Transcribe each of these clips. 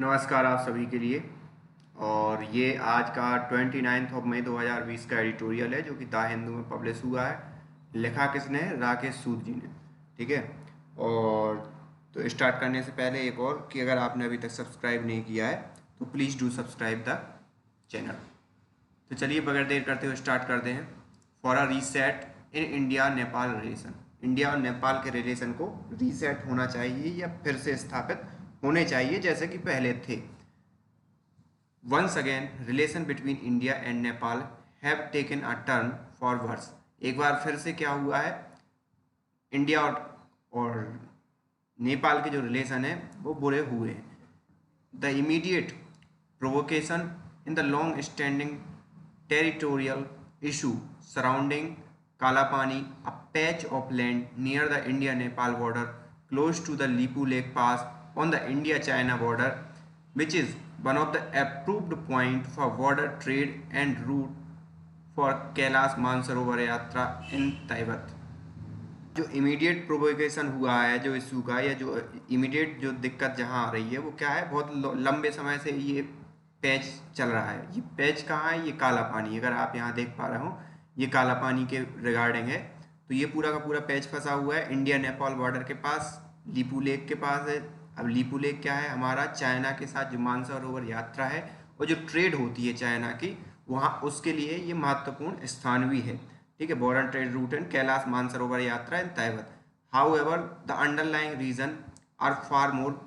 नमस्कार आप सभी के लिए। और ये आज का 29 मई 2020 का एडिटोरियल है जो कि द हिंदू में पब्लिश हुआ है। लिखा किसने है? राकेश सूद जी ने। ठीक है। और तो स्टार्ट करने से पहले एक और कि अगर आपने अभी तक सब्सक्राइब नहीं किया है तो please do subscribe the channel. तो चलिए बगैर देर करते हुए स्टार्ट करते हैं। For a reset in India Nepal relation. India और नेपाल के रिलेशन को रीसेट होना चाहिए या फिर से स्थापित होने चाहिए जैसे कि पहले थे। Once again, relation between India and Nepal have taken a turn for worse. एक बार फिर से क्या हुआ है, इंडिया और नेपाल के जो रिलेशन है वो बुरे हुए हैं। The immediate provocation in the long standing territorial issue surrounding Kalapani, a patch of land near the India-Nepal border, close to the Lipu Lake Pass on the India-China border, which is one of the approved point for border trade and route for Kailash Mansarovar Yatra in Tibet. जो immediate provocation हुआ है जो issue का, या जो immediate जो दिक्कत जहाँ आ रही है वो क्या है, बहुत लंबे समय से ये पैच चल रहा है। ये पैच कहाँ है? ये काला पानी, अगर आप यहाँ देख पा रहे हो ये काला पानी के रिगार्डिंग है। तो ये पूरा का पूरा पैच फंसा हुआ है इंडिया नेपाल बॉर्डर के पास, लीपू लेक के पास है। अब लीपू लेक क्या है? हमारा चाइना के साथ जो मानसरोवर यात्रा है और जो ट्रेड होती है चाइना की, वहाँ उसके लिए ये महत्वपूर्ण स्थान भी है। ठीक है, border trade route and Kailash Mansarovar Yatra in Tibet. However the underlying reason are far more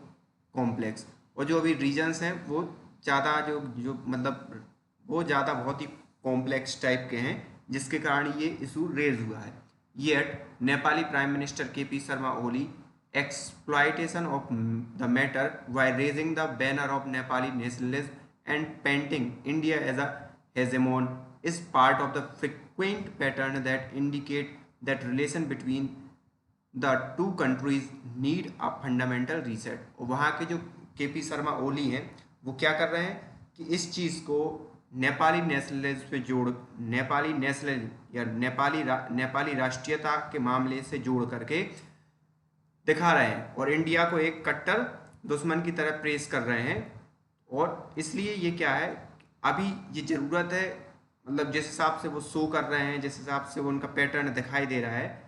complex. और जो अभी रीजन्स हैं वो ज़्यादा जो जो मतलब वो ज़्यादा बहुत ही कॉम्प्लेक्स टाइप के हैं, जिसके कारण ये इशू रेज हुआ है। Yet Nepali prime minister KP Sharma Oli exploitation of the matter by raising the banner of Nepali nationalism and painting India as a hegemon is part of the frequent pattern that indicate that relation between the two countries need a fundamental reset। और वहाँ के जो KP Sharma ओली हैं वो क्या कर रहे हैं कि इस चीज़ को नेपाली नेशनलिज्म पे जोड़, नेपाली नेशनलिज्म या नेपाली राष्ट्रीयता के मामले से जोड़ करके दिखा रहे हैं और इंडिया को एक कट्टर दुश्मन की तरह प्रेस कर रहे हैं। और इसलिए ये क्या है, अभी ये ज़रूरत है, मतलब जिस हिसाब से वो शो कर रहे हैं, जिस हिसाब से वो उनका पैटर्न दिखाई दे रहा है,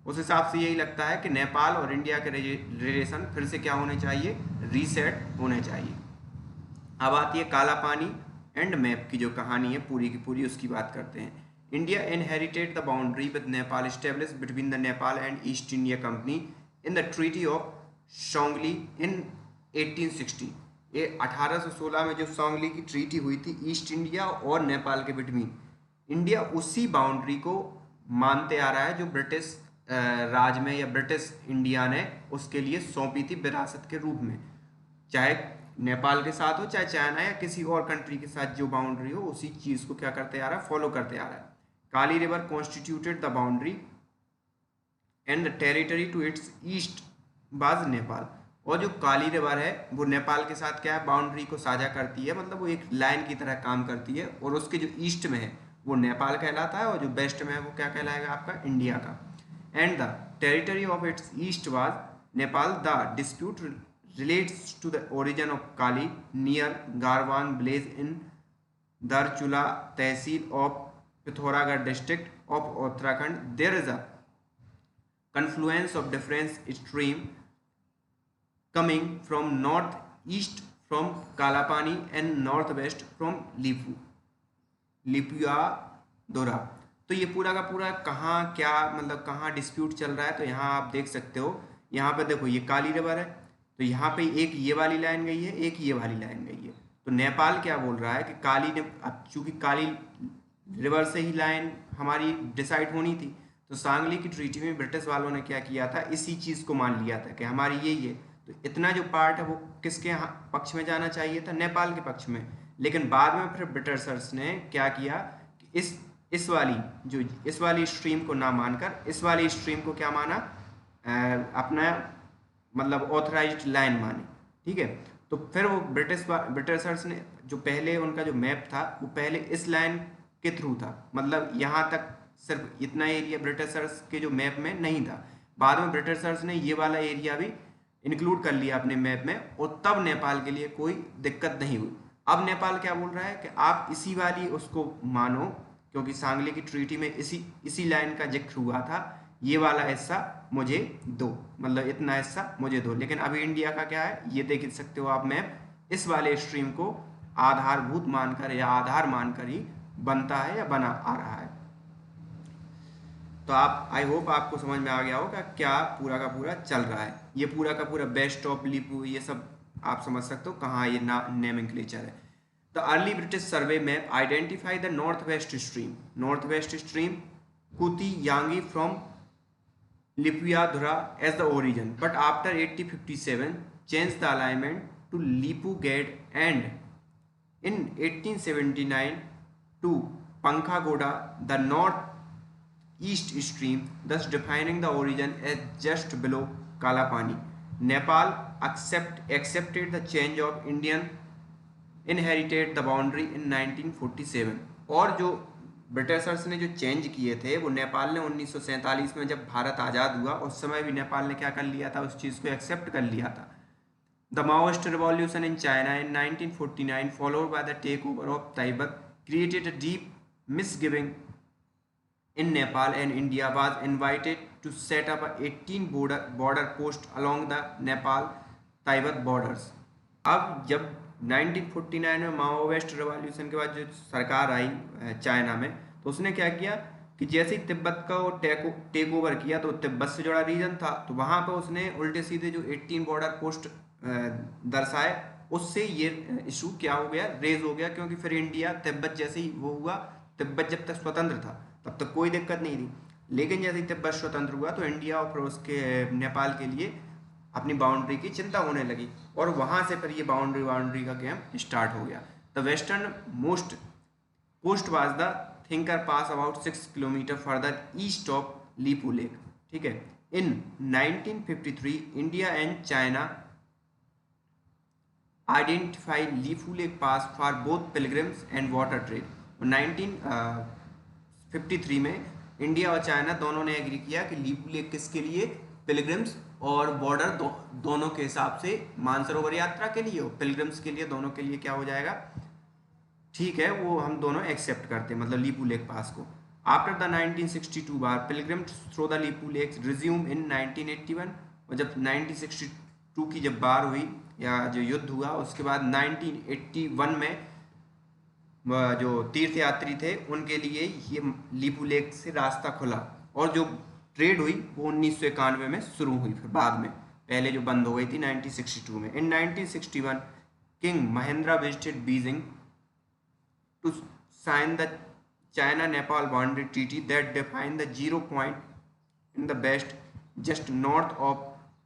उस हिसाब से यही लगता है कि नेपाल और इंडिया के रिलेशन फिर से क्या होने चाहिए, रीसेट होने चाहिए। अब आती है काला पानी एंड मैप की जो कहानी है पूरी की पूरी, उसकी बात करते हैं। India inherited the boundary with Nepal established between the Nepal and East India Company in the Treaty of Shangli in 1860। ये 1816 में जो सांगली की ट्रीटी हुई थी ईस्ट इंडिया और नेपाल के बिटवीन, इंडिया उसी बाउंड्री को मानते आ रहा है जो ब्रिटिश राज में या ब्रिटिश इंडिया ने उसके लिए सौंपी थी विरासत के रूप में। चाहे नेपाल के साथ हो, चाहे चाइना या किसी और कंट्री के साथ जो बाउंड्री हो, उसी चीज़ को क्या करते आ रहा है, फॉलो करते आ रहा है। Kali river constituted the boundary and the territory to its east बाज नेपाल। और जो काली रिवर है वो नेपाल के साथ क्या है, बाउंड्री को साझा करती है, मतलब वो एक लाइन की तरह काम करती है। और उसके जो ईस्ट में है वो नेपाल कहलाता है और जो वेस्ट में है वो क्या कहलाएगा, आपका इंडिया का। And the territory of its east was Nepal. The dispute relates to the origin of Kali near Garwang village in Darchula Tehsil of Pithoragarh district of Uttarakhand. There is a confluence of different stream coming from northeast from Kalapani and northwest from लिपुयादोरा। तो ये पूरा का पूरा कहाँ क्या मतलब कहाँ dispute चल रहा है, तो यहाँ आप देख सकते हो। यहाँ पे देखो ये काली रिवर है, तो यहाँ पे एक ये वाली लाइन गई है, एक ये वाली लाइन गई है। तो नेपाल क्या बोल रहा है कि काली ने, अब चूंकि काली रिवर से ही लाइन हमारी डिसाइड होनी थी, तो सांगली की ट्रीटी में ब्रिटिश वालों ने क्या किया था, इसी चीज़ को मान लिया था कि हमारी यही है। तो इतना जो पार्ट है वो किसके पक्ष में जाना चाहिए था, नेपाल के पक्ष में। लेकिन बाद में फिर ब्रिटिशर्स ने क्या किया कि इस वाली स्ट्रीम को ना मानकर इस वाली स्ट्रीम को क्या माना, अपना मतलब ऑथराइज्ड लाइन माने। ठीक है, तो फिर वो ब्रिटिशर्स ने जो पहले उनका जो मैप था वो पहले इस लाइन के थ्रू था, मतलब यहाँ तक सिर्फ इतना एरिया ब्रिटिशर्स के जो मैप में नहीं था। बाद में ब्रिटिशर्स ने ये वाला एरिया भी इंक्लूड कर लिया अपने मैप में, और तब नेपाल के लिए कोई दिक्कत नहीं हुई। अब नेपाल क्या बोल रहा है कि आप इसी वाली उसको मानो, क्योंकि सांगली की ट्रीटी में इसी लाइन का जिक्र हुआ था, ये वाला हिस्सा मुझे दो, मतलब इतना हिस्सा मुझे दो। लेकिन अभी इंडिया का क्या है, ये देख सकते हो आप मैप, इस वाले स्ट्रीम को आधारभूत मानकर या आधार मानकर ही बनता है या बना आ रहा है। तो आप, आई होप आपको समझ में आ गया होगा क्या पूरा का पूरा चल रहा है। ये पूरा का पूरा बेस्ट ऑफ लीपू, ये सब आप समझ सकते हो कहाँ ये नेमिंगक्लेचर है। The early British survey map identify the north west stream Kuti Yankti from Limpiyadhura as the origin, but after 1857 changed the alignment to Lipugate and in 1879 to Pankhagoda, the north-east stream, thus defining the origin as just below Kalapani. Nepal accepted the change of Indian inherited the boundary in 1947। और जो Britishers ने जो change किए थे वो नेपाल ने 1947 में जब भारत आज़ाद हुआ उस समय भी नेपाल ने क्या कर लिया था, उस चीज़ को एक्सेप्ट कर लिया था। The Maoist revolution in China in 1949, followed by the takeover of Tibet, created a deep misgiving in Nepal, and India was invited to set up a 18 border post along the Nepal-Tibet borders। अब जब 1949 में माओवेस्ट revolution के बाद जो सरकार आई China में, तो उसने क्या किया कि जैसे ही तिब्बत का वो टेक ओवर किया, तो तिब्बत से जुड़ा रीजन था, तो वहाँ पे उसने उल्टे सीधे जो 18 बॉर्डर पोस्ट दर्शाए, उससे ये इशू क्या हो गया, रेज हो गया। क्योंकि फिर इंडिया तिब्बत जैसे ही वो हुआ, तिब्बत जब तक स्वतंत्र था तब तक कोई दिक्कत नहीं थी, लेकिन जैसे ही तिब्बत स्वतंत्र हुआ तो इंडिया और फिर उसके नेपाल के लिए अपनी बाउंड्री की चिंता होने लगी, और वहाँ से फिर ये बाउंड्री का गेम स्टार्ट हो गया। The western most post was the Tinkar pass about 6 kilometre further east of Lipu lake. ठीक है, in 1953 India and China identify Lifu Lake Pass for both pilgrims and water trade। 1953 में इंडिया और China दोनों ने agree किया कि लीपू लेक किसके लिए, पिलग्रिम्स और बॉर्डर दोनों के हिसाब से, मानसरोवर यात्रा के लिए और पिलग्रिम्स के लिए, दोनों के लिए क्या हो जाएगा, ठीक है, वो हम दोनों एक्सेप्ट करते हैं, मतलब लीपू लेक पास को। After the 1962 war pilgrims through the Lipu lake resume in 1981, और जब 1962 की जब बार हुई या जो युद्ध हुआ, उसके बाद 1981 में जो तीर्थ यात्री थे उनके लिए ये लीपू लेक से रास्ता खुला, और जो ट्रेड हुई वो 1991 में शुरू हुई, फिर बाद में, पहले जो बंद हो गई थी 1962 में। In 1961 king Mahendra visited Beijing to sign the China Nepal boundary treaty that define the 0 point in the west just north of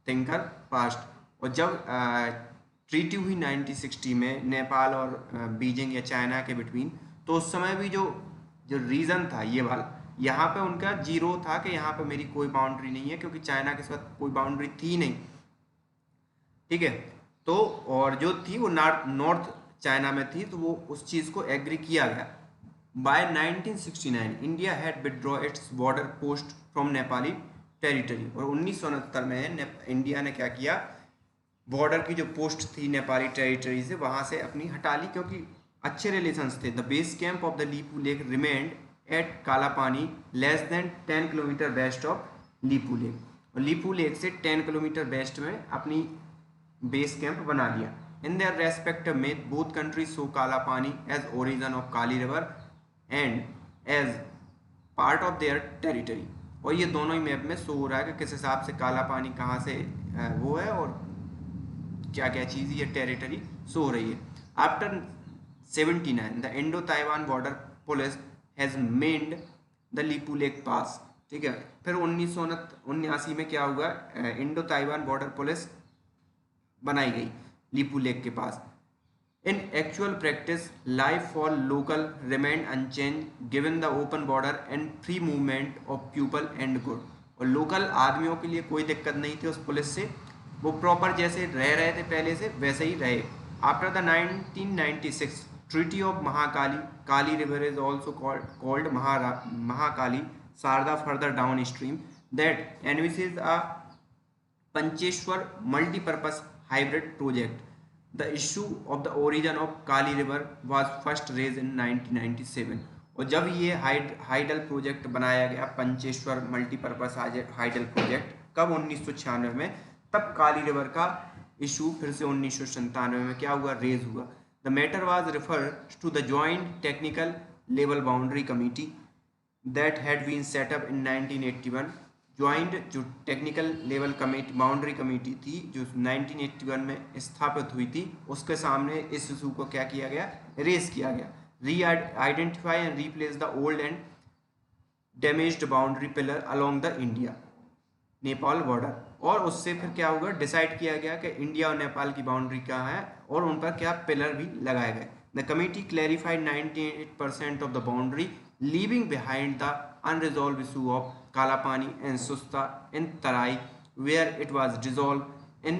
Tinkar pass. और जब ट्रीटी हुई 1960 में नेपाल और बीजिंग या चाइना के बिटवीन, तो उस समय भी जो रीज़न था ये वाला, यहाँ पे उनका जीरो था कि यहाँ पे मेरी कोई बाउंड्री नहीं है, क्योंकि चाइना के साथ कोई बाउंड्री थी नहीं। ठीक है, तो और जो थी वो नॉर्थ चाइना में थी, तो वो उस चीज़ को एग्री किया गया। By 1969 India had withdraw its border post from Nepali territory, और 1969 में इंडिया ने क्या किया, बॉर्डर की जो पोस्ट थी नेपाली टेरिटरी से, वहाँ से अपनी हटा ली, क्योंकि अच्छे रिलेशंस थे। The base camp of the Lipu lake remained at Kalapani less than 10 kilometre west of Lipu lake, और लीपू लेक से 10 किलोमीटर वेस्ट में अपनी बेस कैंप बना लिया। इन देयर रेस्पेक्टिव में both countries so Kalapani as origin of Kali river and as part of their territory, और ये दोनों ही मैप में शो हो रहा है कि किस हिसाब से काला पानी कहाँ से वो है और क्या क्या चीज़ ये टेरिटरी शो हो रही है। After 79 the Indo Tibetan border police has manned the Lipu lake pass. ठीक है, फिर 1979 में क्या हुआ, इंडो ताइवान बॉर्डर पुलिस बनाई गई लीपू लेक के पास। In actual practice life for local remained unchanged given the open border and free movement of people and good, और लोकल आदमियों के लिए कोई दिक्कत नहीं थी उस पुलिस से, वो प्रॉपर जैसे रह रहे थे पहले से वैसे ही रहे। After the 1996 treaty of Mahakali, Kali river is also called Mahakali Sharda further down stream that envisages a Pancheshwar multipurpose hybrid project. The issue of the origin of Kali river was first raised in 1997। और जब ये हाइडल प्रोजेक्ट बनाया गया, पंचेश्वर मल्टीपर्पज हाइडल प्रोजेक्ट, कब 1996 में, तब काली river का issue फिर से 1997 में क्या हुआ, रेज हुआ। The matter was referred to the joint technical level boundary committee that had been set up in 1981। Joint जो technical level committee boundary committee थी जो 1981 में स्थापित हुई थी, उसके सामने इस इशू को क्या किया गया, रेस किया गया। री identify and replace the old and damaged boundary pillar along the India Nepal border. और उससे फिर क्या होगा, डिसाइड किया गया कि इंडिया और नेपाल की बाउंड्री कहाँ है और उन पर क्या पिलर भी लगाए गए। The committee clarified 98% of the boundary, leaving behind the unresolved issue of Kalapani and Susta in Tarai, where it was dissolved in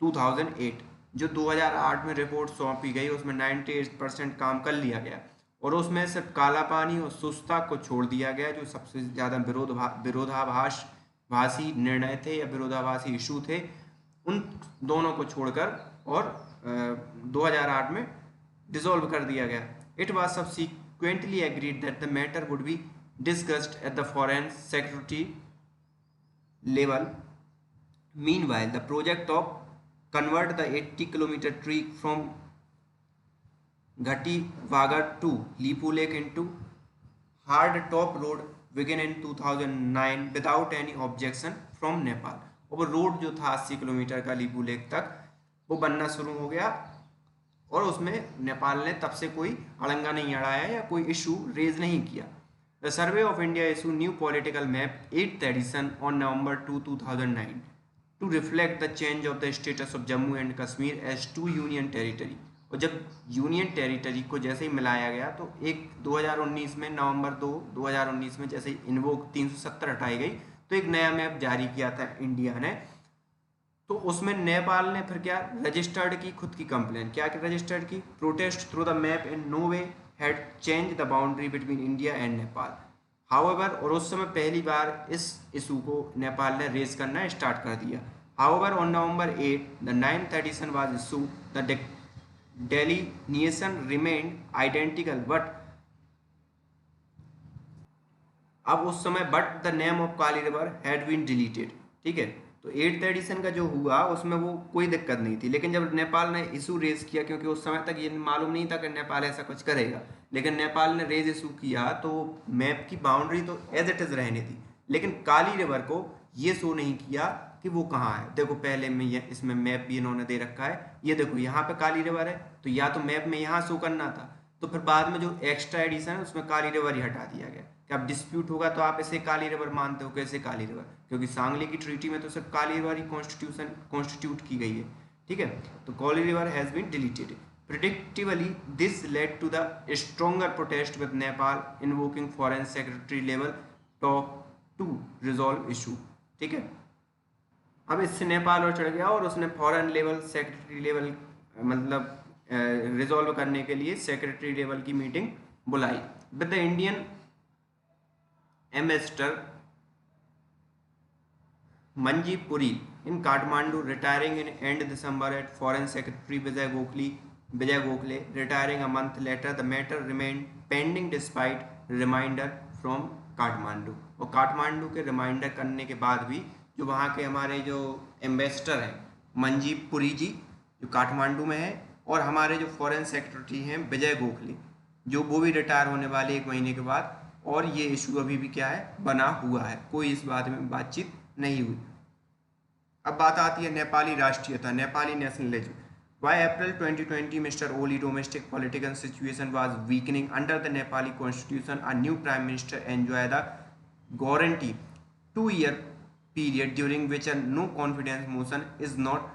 2008। जो 2008 में रिपोर्ट सौंपी गई उसमें 98% काम कर लिया गया और उसमें सिर्फ काला पानी और सुस्ता को छोड़ दिया गया जो सबसे ज़्यादा विरोधाभासी निर्णय थे या विरोधाभासी इशू थे, उन दोनों को छोड़कर और 2008 में डिसॉल्व कर दिया गया। It was subsequently agreed that the matter would be discussed at the Foreign Secretary level. Meanwhile, the project of convert the 80-kilometer tree from Ghati Wagar to Lipu Lake into hard top road began in 2009 without any objection from Nepal। और वो road जो था 80 kilometre का Lipu lake तक, वो बनना शुरू हो गया और उसमें नेपाल ने तब से कोई अड़ंगा नहीं अड़ाया या कोई इशू रेज नहीं किया। The survey of India issue new political map 8th edition on November 2, 2009 to reflect the change of the status of Jammu and Kashmir as 2 union territory. और जब यूनियन टेरिटरी को जैसे ही मिलाया गया तो 2019 में November 2, 2019 में जैसे ही इन्वोक 370 हटाई गई तो एक नया मैप जारी किया था इंडिया ने। तो उसमें नेपाल ने फिर क्या रजिस्टर्ड की खुद की कंप्लेन, क्या रजिस्टर्ड की, protest through the map in no way had change the boundary between India and Nepal. However, और उस समय पहली बार इस इशू को नेपाल ने रेज करना स्टार्ट कर दिया। However on November 8 the 9th edition was issue, the delineation remained identical but अब उस समय but the name of Kali river had been deleted. ठीक है, तो 8th एडिशन का जो हुआ उसमें वो कोई दिक्कत नहीं थी, लेकिन जब नेपाल ने इशू रेज किया, क्योंकि उस समय तक ये मालूम नहीं था कि नेपाल ऐसा कुछ करेगा, लेकिन नेपाल ने रेज इशू किया तो मैप की बाउंड्री तो एज इट इज़ रहनी थी, लेकिन काली रिवर को ये शो नहीं किया कि वो कहाँ है। देखो पहले में ये इसमें मैप भी इन्होंने दे रखा है, ये देखो यहाँ पे काली रिवर है, तो या तो मैप में यहाँ शो करना था, तो फिर बाद में जो एक्स्ट्रा एडिशन है उसमें काली रिवर ही हटा दिया गया कि अब डिस्प्यूट होगा तो आप इसे काली रिवर मानते हो, कैसे काली रिवर, क्योंकि सांगली की ट्रीटी में तो सिर्फ काली रिवर ही कॉन्स्टिट्यूट की गई है। ठीक है, तो Kali river has been deleted. Predictively this led to the stronger protest with Nepal invoking foreign secretary level talk to resolve issue. ठीक है, अब इससे नेपाल और चढ़ गया और उसने फॉरेन लेवल सेक्रेटरी लेवल मतलब रिजॉल्व करने के लिए सेक्रेटरी लेवल की मीटिंग बुलाई with the Indian ambassador Manjeev Puri in Kathmandu retiring in end December at foreign secretary Vijay Gokhale retiring a month later. The matter remain pending despite reminder from Kathmandu. और काठमांडू के reminder करने के बाद भी जो वहाँ के हमारे जो एम्बेसडर हैं मंजी पुरी जी जो काठमांडू में है, और हमारे जो फॉरेन सेक्रेटरी हैं विजय गोखले जो वो भी रिटायर होने वाले 1 महीने के बाद, और ये इशू अभी भी क्या है, बना हुआ है, कोई इस बात में बातचीत नहीं हुई। अब बात आती है नेपाली राष्ट्रीयता, Nepali nationalism. By April 2020 mister Oli domestic political situation was weakening under the Nepali constitution. A new prime minister enjoy the guarantee 2-year period during which no confidence motion is not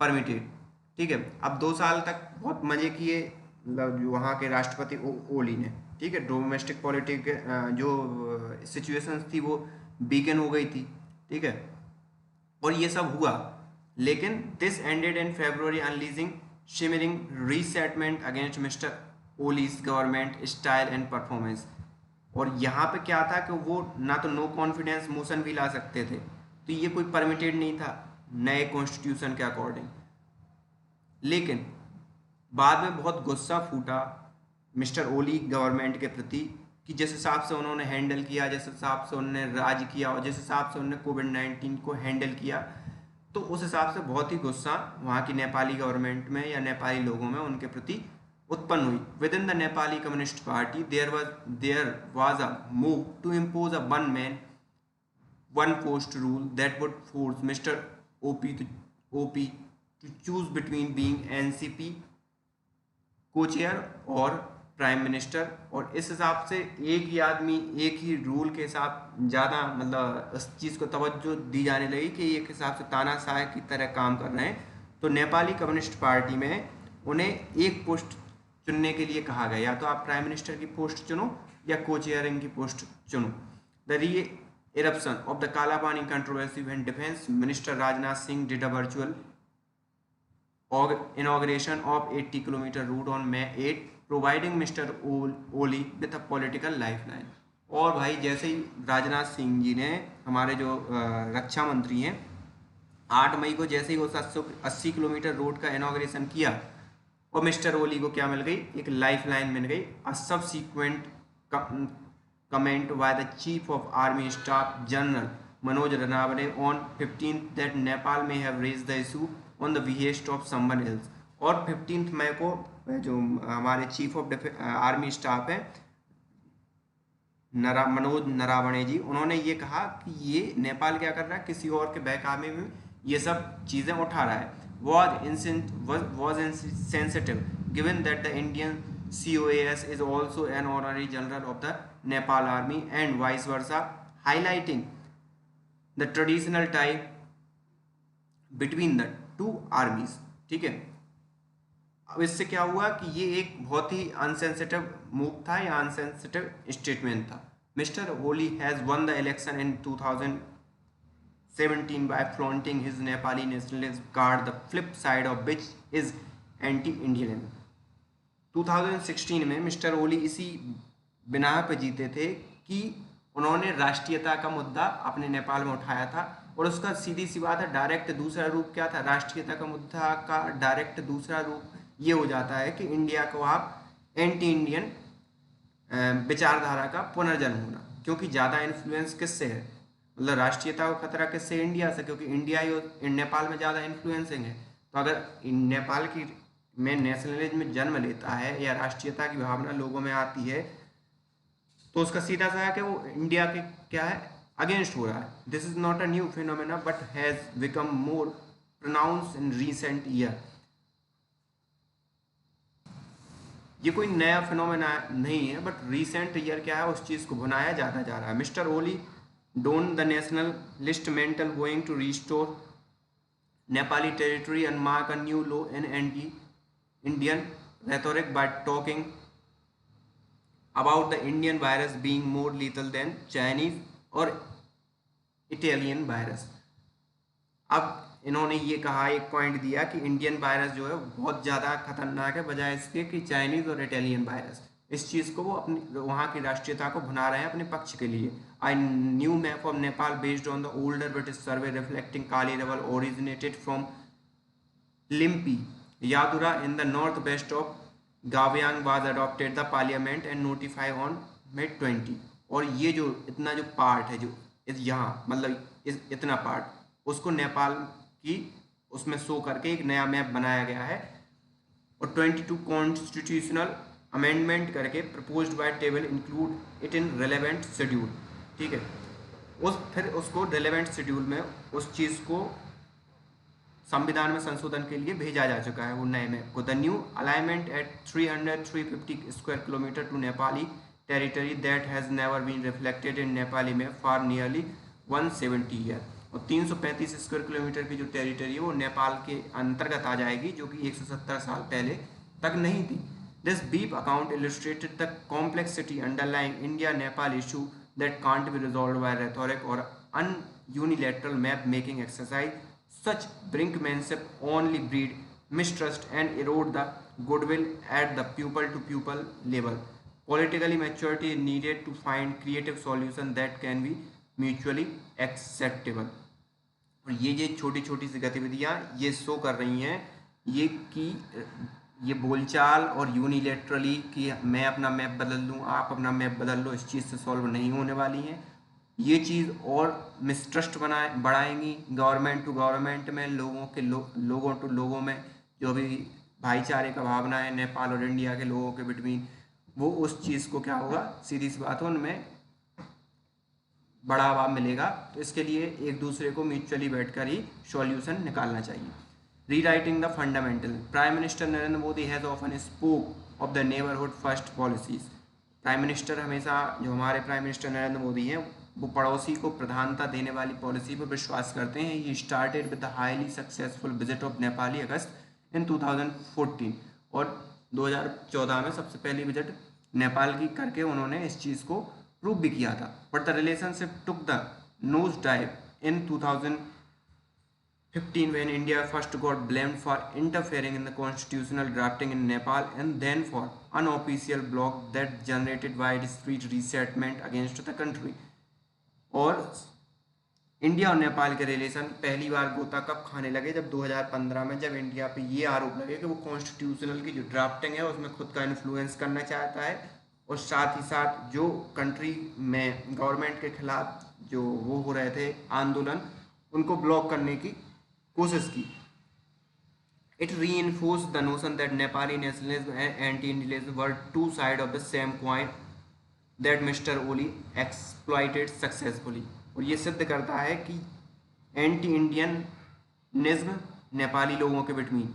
permitted. ठीक है, अब 2 साल तक बहुत मजे किए जो वहाँ के राष्ट्रपति ओली ने। ठीक है, डोमेस्टिक पॉलिटिक जो सिचुएशंस थी वो वीकन हो गई थी। ठीक है, और ये सब हुआ, लेकिन this ended in February unleashing shimmering resentment against Mr Oli's government style and performance. और यहाँ पे क्या था कि वो ना तो नो कॉन्फिडेंस मोशन भी ला सकते थे तो ये कोई परमिटेड नहीं था नए कॉन्स्टिट्यूशन के अकॉर्डिंग। लेकिन बाद में बहुत गुस्सा फूटा मिस्टर ओली गवर्नमेंट के प्रति कि जिस हिसाब से उन्होंने हैंडल किया, जिस हिसाब से उन्होंने राज किया और जिस हिसाब से उन्होंने कोविड-19 को हैंडल किया, तो उस हिसाब से बहुत ही गुस्सा वहाँ की नेपाली गवर्नमेंट में या नेपाली लोगों में उनके प्रति उत्पन्न हुई। Within the Nepali communist party there was a move to impose a one man one post rule that would force mister Oli to choose between being NCP co chair और प्राइम मिनिस्टर। और इस हिसाब से एक ही आदमी एक ही रूल के हिसाब ज़्यादा मतलब इस चीज़ को तवज्जो दी जाने लगी कि एक हिसाब से तानाशाह की तरह काम कर रहे हैं। तो नेपाली कम्युनिस्ट पार्टी में उन्हें एक पोस्ट चुनने के लिए कहा गया, या तो आप प्राइम मिनिस्टर की पोस्ट चुनो या को चेयरिंग की पोस्ट चुनो। द री eruption of the Kalapani controversy when Defense Minister Rajnath Singh did a virtual inauguration of 80-kilometer route on May 8, providing Mr. Oli with a political lifeline। और भाई जैसे ही राजनाथ सिंह जी ने, हमारे जो रक्षा मंत्री हैं, 8 मई को जैसे ही वो 80 किलोमीटर रोड का इनॉग्रेशन किया और मिस्टर ओली को क्या मिल गई, एक लाइफलाइन मिल गई। अ subsequent comment by the Chief of Army Staff General Manoj Ranavane on 15th that Nepal may have raised the issue on the behest of someone else। और 15 मई को जो हमारे चीफ ऑफ आर्मी स्टाफ है मनोज नरावणे जी, उन्होंने ये कहा कि ये नेपाल क्या कर रहा है, किसी और के बहकावे में ये सब चीज़ें उठा रहा है। was insensitive given that the Indian COAS is also an honorary general of the Nepal Army and vice versa, highlighting the traditional tie between the two armies। ठीक है, अब इससे क्या हुआ कि ये एक बहुत ही अनसेंसिटिव मूव था या अनसेंसिटिव स्टेटमेंट था। Mister Oli has won the election in 2017 by flaunting his Nepali nationalist card, the flip side of which is anti-Indianism। 2016 में मिस्टर ओली इसी बिना पे जीते थे कि उन्होंने राष्ट्रीयता का मुद्दा अपने नेपाल में उठाया था। और उसका सीधी सी बात है, डायरेक्ट दूसरा रूप क्या था, राष्ट्रीयता का मुद्दा का डायरेक्ट दूसरा रूप ये हो जाता है कि इंडिया को आप एंटी इंडियन विचारधारा का पुनर्जन्म होना। क्योंकि ज़्यादा इन्फ्लुएंस किससे है, मतलब राष्ट्रीयता को खतरा किससे, इंडिया से, क्योंकि इंडिया ही नेपाल में ज़्यादा इन्फ्लुएंसिंग है। तो अगर नेपाल की में नेशनलिज्म में जन्म लेता है या राष्ट्रीयता की भावना लोगों में आती है, तो उसका सीधा सा है कि वो इंडिया के क्या है, अगेंस्ट हो रहा है। This is not a new phenomena but has become more pronounce in recent year. ये कोई नया फिनोमेना नहीं है, बट रीसेंट ईयर क्या है, उस चीज़ को भुनाया जाता जा रहा है। Mister Oli don the nationalist mantle going to restore Nepali territory and mark a new low in anti Indian rhetoric by talking about the Indian virus being more lethal than Chinese और Italian virus। अब इन्होंने ये कहा, एक point दिया कि Indian virus जो है बहुत ज़्यादा खतरनाक है बजाय इसके कि चाइनीज़ और इटालियन वायरस। इस चीज़ को वो अपनी वहाँ की राष्ट्रीयता को भुना रहे हैं अपने पक्ष के लिए। A new map of Nepal based on the older British survey reflecting Kali river originated from Limpiyadhura Yadura in the northwest of Gavyang was adopted the parliament and notified on May 20। और ये जो इतना जो पार्ट है, जो यहाँ मतलब इतना पार्ट उसको नेपाल की उसमें शो करके एक नया मैप बनाया गया है और 22 कॉन्स्टिट्यूशनल अमेंडमेंट करके proposed by table include it in relevant schedule. ठीक है, फिर उसको रेलेवेंट शेड्यूल में उस चीज़ को संविधान में संशोधन के लिए भेजा जा चुका है वो नए मैप को। The new alignment at 350 square kilometre to Nepali territory that has never been reflected in Nepali map for nearly 170 year. और 335 स्क्वायर किलोमीटर की जो टेरिटरी है वो नेपाल के अंतर्गत आ जाएगी, जो कि 170 साल पहले तक नहीं थी। This brief account illustrated the complexity underlying India Nepal issue that can't be resolved by rhetoric और a unilateral map making exercise. Such brinkmanship only breed mistrust and erode the goodwill at the pupil-to-pupil level. Politically maturity is needed to find creative solutions that can be mutually acceptable। और ये छोटी छोटी सी गतिविधियाँ ये show कर रही हैं ये कि ये बोलचाल और यूनिलेटरली कि मैं अपना मैप बदल दूँ, आप अपना मैप बदल लो, इस चीज़ से सॉल्व नहीं होने वाली हैं। ये चीज़ और मिसट्रस्ट बढ़ाएंगी गवर्नमेंट टू गवर्नमेंट में, लोगों टू लोगों में, जो भी भाईचारे का भावना है नेपाल और इंडिया के लोगों के बिटवीन, वो उस चीज़ को क्या होगा, सीधी सी बात है, उनमें बढ़ावा मिलेगा। तो इसके लिए एक दूसरे को म्यूचुअली बैठकर ही सॉल्यूशन निकालना चाहिए। Rewriting the fundamental, prime minister Narendra Modi has often spoke of the neighbourhood first policies. Prime minister हमेशा, जो हमारे प्राइम मिनिस्टर नरेंद्र मोदी हैं, वो पड़ोसी को प्रधानता देने वाली पॉलिसी पर विश्वास करते हैं। ये started with the highly successful visit of Nepali August in 2014, और 2014 में सबसे पहली विजिट नेपाल की करके उन्होंने इस चीज़ को प्रूव भी किया था। But the relationship took the nose dive in 2015 when India first got blamed for interfering in the constitutional drafting in Nepal, and then for unofficial block that generated widespread resentment against the country. और India और नेपाल के relation पहली बार गोता कब खाने लगे, जब 2015 में, जब इंडिया पे ये आरोप लगे कि वो कॉन्स्टिट्यूशनल की जो ड्राफ्टिंग है उसमें खुद का इन्फ्लुएंस करना चाहता है, और साथ ही साथ जो कंट्री में गवर्नमेंट के खिलाफ जो वो हो रहे थे आंदोलन, उनको ब्लॉक करने की कोशिश की। It reinforce the notion that Nepali nationalism and anti Indianism were two side of the same coin that Mr Oli exploited successfully. और ये सिद्ध करता है कि एंटी इंडियनिज्म नेपाली लोगों के बिटवीन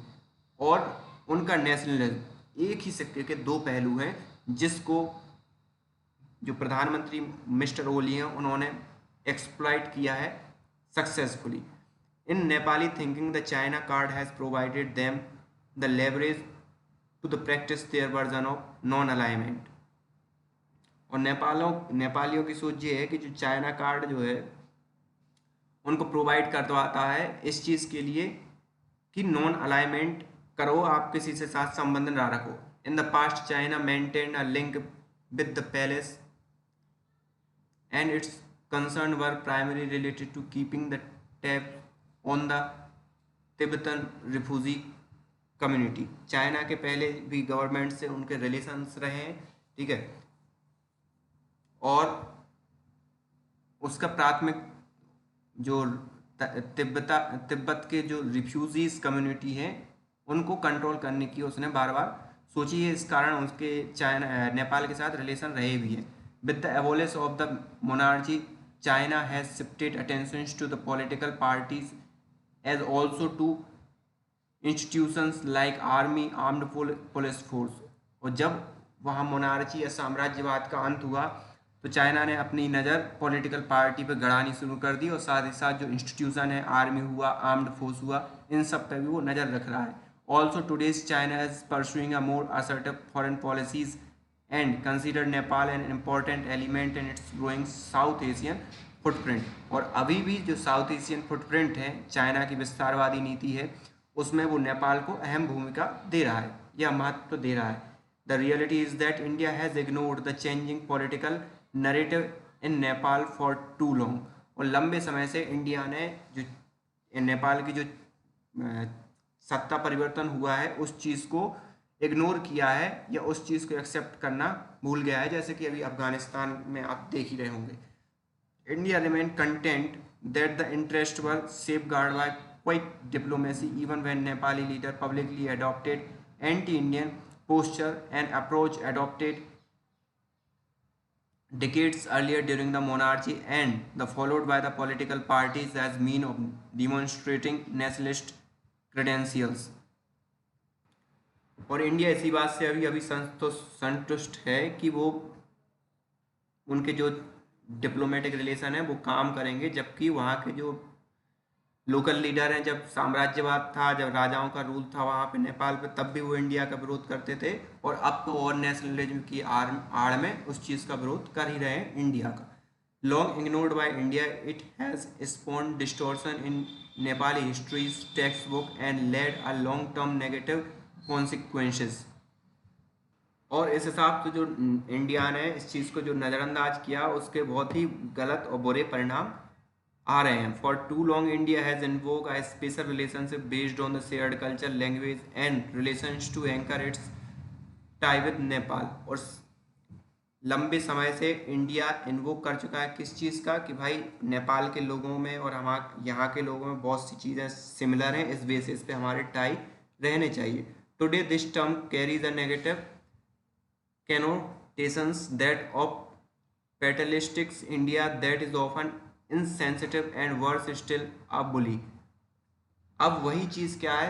और उनका नेशनलिज्म एक ही सिक्के के दो पहलू हैं, जिसको जो प्रधानमंत्री मिस्टर ओली हैं उन्होंने एक्सप्लॉइट किया है successfully. In Nepali thinking, the China card has provided them the leverage to the practice their version of non-alignment. और नेपालियों की सोच ये है कि जो चाइना कार्ड जो है उनको प्रोवाइड करवाता है इस चीज़ के लिए कि नॉन अलाइनमेंट करो, आप किसी से साथ संबंध ना रखो। In the past China maintain a link with the palace and its concern were primary related to keeping the tab on the Tibetan refugee community. China के पहले भी गवर्नमेंट से उनके रिलेशंस रहे हैं, ठीक है, और उसका प्राथमिक जो तिब्बत के जो रिफ्यूजीज कम्युनिटी हैं उनको कंट्रोल करने की उसने बार बार सोची है। इस कारण उसके नेपाल के साथ रिलेशन रहे भी हैं। With the abolish of the monarchy, China has shifted attention to the political parties as also to institutions like army, armed police force। और जब वहाँ मोनार्ची या साम्राज्यवाद का अंत हुआ तो चाइना ने अपनी नज़र पॉलिटिकल पार्टी पर गड़ानी शुरू कर दी, और साथ ही साथ जो इंस्टीट्यूशन है, आर्मी हुआ, आर्म्ड फोर्स हुआ, इन सब पर भी वो नज़र रख रहा है। Also today's China is pursuing a more assertive foreign policies and consider Nepal an important element in its growing south Asian footprint. और अभी भी जो साउथ एशियन फुटप्रिंट है, चाइना की विस्तारवादी नीति है, उसमें वो नेपाल को अहम भूमिका दे रहा है या महत्व दे रहा है। The reality is that India has ignored the changing political narrative in Nepal for too long. और लंबे समय से इंडिया ने जो नेपाल की जो सत्ता परिवर्तन हुआ है उस चीज़ को इग्नोर किया है या उस चीज़ को एक्सेप्ट करना भूल गया है, जैसे कि अभी अफगानिस्तान में आप देख ही रहे होंगे। India remained content that the interests were safeguarded by quiet diplomacy, even when Nepali leader publicly adopted anti-Indian posture, an approach adopted decades earlier during the monarchy and the followed by the political parties as mean of demonstrating nationalist credentials। और India इसी बात से अभी संतुष्ट है कि वो उनके जो डिप्लोमेटिक रिलेशन है वो काम करेंगे, जबकि वहाँ के जो लोकल लीडर हैं, जब साम्राज्यवाद था, जब राजाओं का रूल था वहाँ पे नेपाल पे, तब भी वो इंडिया का विरोध करते थे, और अब तो और नेशनलिज्म की आड़ में उस चीज़ का विरोध कर ही रहे हैं इंडिया का। Long ignored by India, it has spawned distortion in Nepali histories text book and led a long term negative consequences. और इस हिसाब से जो इंडिया ने इस चीज़ को जो नज़रअंदाज किया, उसके बहुत ही गलत और बुरे परिणाम आ रहे हैं। For too long India has invoke a special relationship based on the shared culture, language and relations to anchor its tie with Nepal. और लंबे समय से इंडिया इन्वोक कर चुका है किस चीज़ का, कि भाई नेपाल के लोगों में और हम यहाँ के लोगों में बहुत सी चीज़ें सिमिलर हैं, इस बेसिस पे हमारे टाई रहने चाहिए। Today this term carries a negative connotations that of fatalistic India that is often insensitive and worse still a bully। अब वही चीज़ क्या है,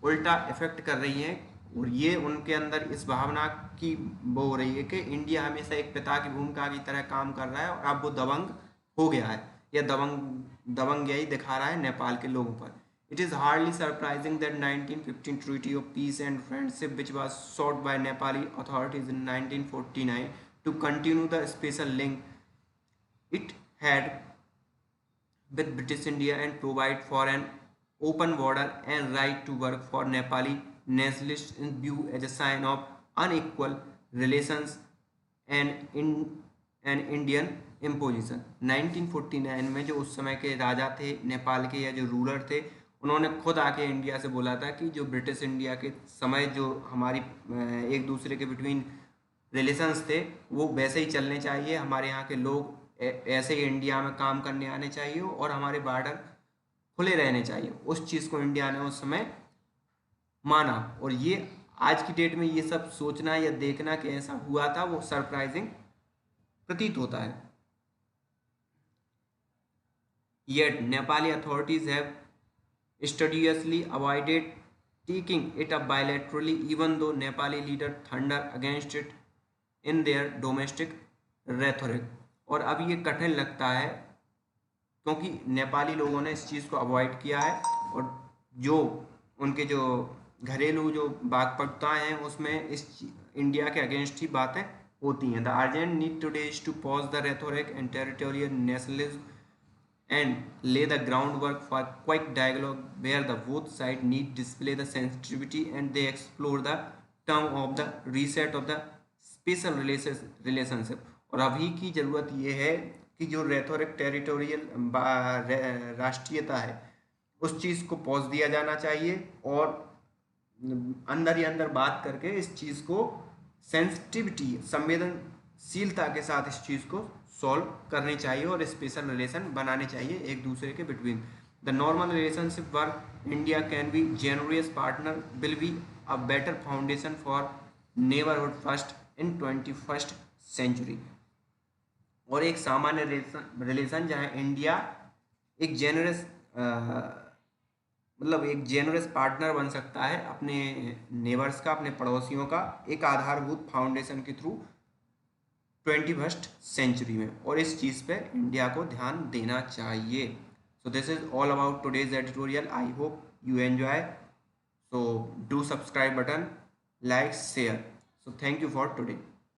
उल्टा इफेक्ट कर रही है, और ये उनके अंदर इस भावना की वो हो रही है कि इंडिया हमेशा एक पिता की भूमिका की तरह काम कर रहा है, और अब वो दबंग हो गया है, या दबंग यही दिखा रहा है नेपाल के लोगों पर। It is hardly surprising that 1915 Treaty of Peace and Friendship, which was sought by Nepali authorities in 1949 to continue the special link it had with British India and provide for an open border and right to work for Nepali nationalists, is viewed as a sign of unequal relations and in an Indian imposition। 1949 में जो उस समय के राजा थे नेपाल के, या जो ruler थे, उन्होंने खुद आके इंडिया से बोला था कि जो ब्रिटिश इंडिया के समय जो हमारी एक दूसरे के बिटवीन रिलेशंस थे वो वैसे ही चलने चाहिए, हमारे यहाँ के लोग ऐसे ही इंडिया में काम करने आने चाहिए, और हमारे बॉर्डर खुले रहने चाहिए। उस चीज़ को इंडिया ने उस समय माना, और ये आज की डेट में ये सब सोचना या देखना कि ऐसा हुआ था, वो सरप्राइजिंग प्रतीत होता है। Yet Nepali authorities have studiously avoided taking it up bilaterally, even though Nepali leader thunder against it in their domestic rhetoric। और अब ये कठिन लगता है क्योंकि नेपाली लोगों ने इस चीज़ को अवॉइड किया है, और जो उनके जो घरेलू जो वाक्पटुताएं हैं उसमें इस इंडिया के अगेंस्ट ही बातें होती हैं। The urgent need today is to pause the rhetoric and territorial nationalism and lay the groundwork for quick dialogue where the both sides need display the sensitivity and they explore the term of the reset of the special relationship। और अभी की ज़रूरत ये है कि जो rhetoric territorial राष्ट्रीयता है उस चीज़ को पॉज दिया जाना चाहिए, और अंदर ही अंदर बात करके इस चीज़ को सेंसिटिविटी संवेदनशीलता के साथ इस चीज़ को सॉल्व करनी चाहिए, और स्पेशल रिलेशन बनाने चाहिए एक दूसरे के between. The normal relationship work India can be generous partner will be a better foundation for neighbourhood first in 21st century. और एक सामान्य रिलेशन जहाँ इंडिया एक जेनरस मतलब एक जेनरस पार्टनर बन सकता है अपने नेबर्स का, अपने पड़ोसियों का, एक आधारभूत फाउंडेशन के थ्रू 21st सेंचुरी में, और इस चीज़ पे इंडिया को ध्यान देना चाहिए। So this is all about today's editorial. I hope you enjoy. So do subscribe button, like, share. So thank you for today.